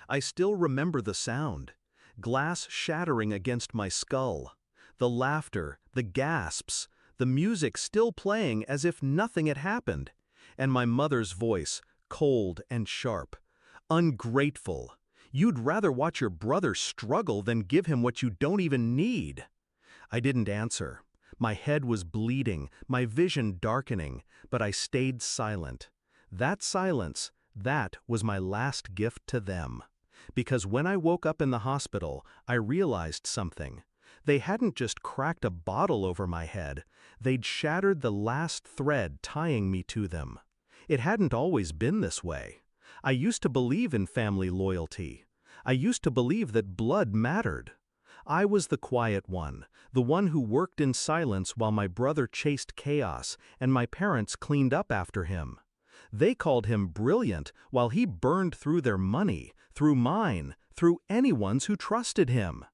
I still remember the sound. Glass shattering against my skull. The laughter, the gasps, the music still playing as if nothing had happened. And my mother's voice, cold and sharp. Ungrateful. You'd rather watch your brother struggle than give him what you don't even need. I didn't answer. My head was bleeding, my vision darkening, but I stayed silent. That silence, that was my last gift to them. Because when I woke up in the hospital, I realized something. They hadn't just cracked a bottle over my head, they'd shattered the last thread tying me to them. It hadn't always been this way. I used to believe in family loyalty. I used to believe that blood mattered. I was the quiet one, the one who worked in silence while my brother chased chaos and my parents cleaned up after him. They called him brilliant while he burned through their money, through mine, through anyone's who trusted him.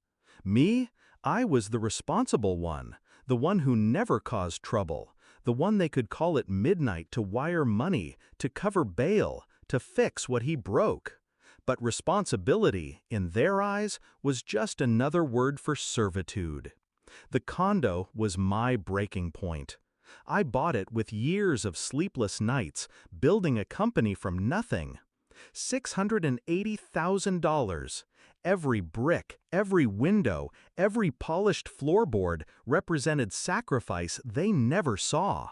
Me? I was the responsible one, the one who never caused trouble, the one they could call at midnight to wire money, to cover bail, to fix what he broke. But responsibility, in their eyes, was just another word for servitude. The condo was my breaking point. I bought it with years of sleepless nights, building a company from nothing. $680,000. Every brick, every window, every polished floorboard represented sacrifice they never saw.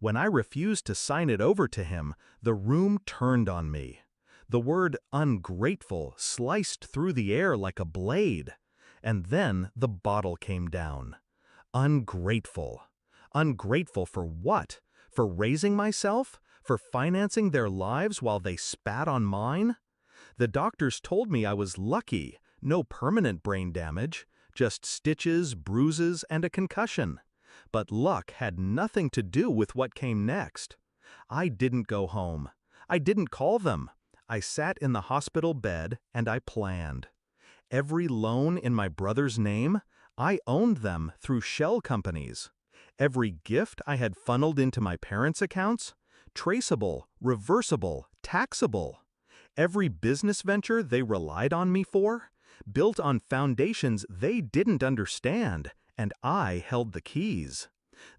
When I refused to sign it over to him, the room turned on me. The word ungrateful sliced through the air like a blade. And then the bottle came down. Ungrateful. Ungrateful for what? For raising myself? For financing their lives while they spat on mine? The doctors told me I was lucky, no permanent brain damage, just stitches, bruises, and a concussion. But luck had nothing to do with what came next. I didn't go home. I didn't call them. I sat in the hospital bed and I planned. Every loan in my brother's name, I owned them through shell companies. Every gift I had funneled into my parents' accounts, traceable, reversible, taxable. Every business venture they relied on me for, built on foundations they didn't understand, and I held the keys.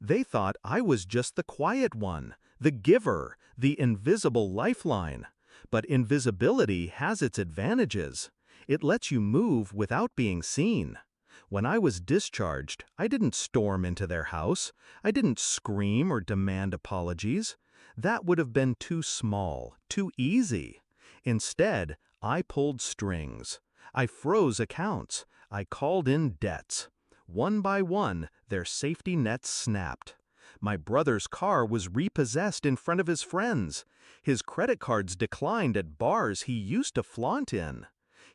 They thought I was just the quiet one, the giver, the invisible lifeline. But invisibility has its advantages. It lets you move without being seen. When I was discharged, I didn't storm into their house. I didn't scream or demand apologies. That would have been too small, too easy. Instead, I pulled strings. I froze accounts. I called in debts. One by one, their safety nets snapped. My brother's car was repossessed in front of his friends. His credit cards declined at bars he used to flaunt in.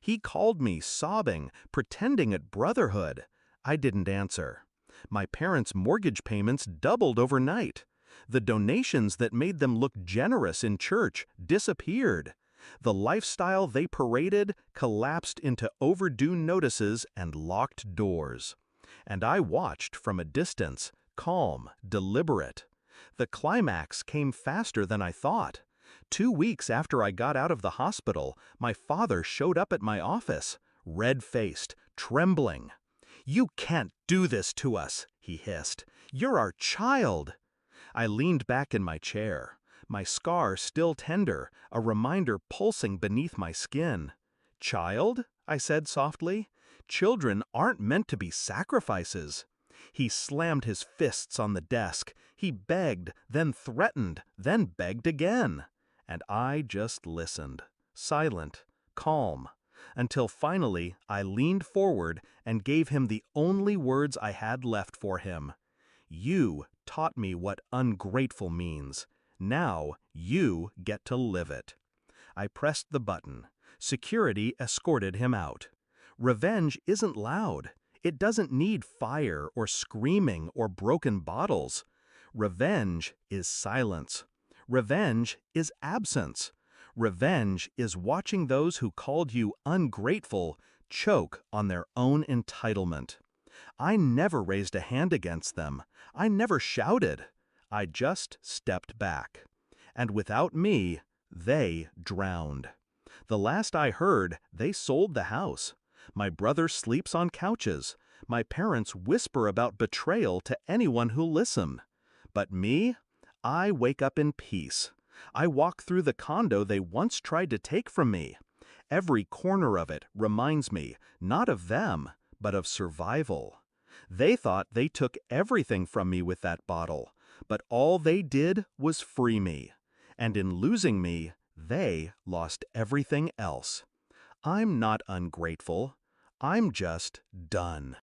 He called me sobbing, pretending at brotherhood. I didn't answer. My parents' mortgage payments doubled overnight. The donations that made them look generous in church disappeared. The lifestyle they paraded collapsed into overdue notices and locked doors. And I watched from a distance, calm, deliberate. The climax came faster than I thought. 2 weeks after I got out of the hospital, my father showed up at my office, red-faced, trembling. "You can't do this to us," he hissed. "You're our child." I leaned back in my chair, my scar still tender, a reminder pulsing beneath my skin. "Child?" I said softly. "Children aren't meant to be sacrifices." He slammed his fists on the desk. He begged, then threatened, then begged again. And I just listened, silent, calm, until finally I leaned forward and gave him the only words I had left for him. "You taught me what ungrateful means. Now you get to live it." I pressed the button. Security escorted him out. Revenge isn't loud. It doesn't need fire or screaming or broken bottles. Revenge is silence. Revenge is absence. Revenge is watching those who called you ungrateful choke on their own entitlement. I never raised a hand against them. I never shouted. I just stepped back. And without me, they drowned. The last I heard, they sold the house. My brother sleeps on couches. My parents whisper about betrayal to anyone who'll listen. But me? I wake up in peace. I walk through the condo they once tried to take from me. Every corner of it reminds me not of them, but of survival. They thought they took everything from me with that bottle, but all they did was free me. And in losing me, they lost everything else. I'm not ungrateful. I'm just done.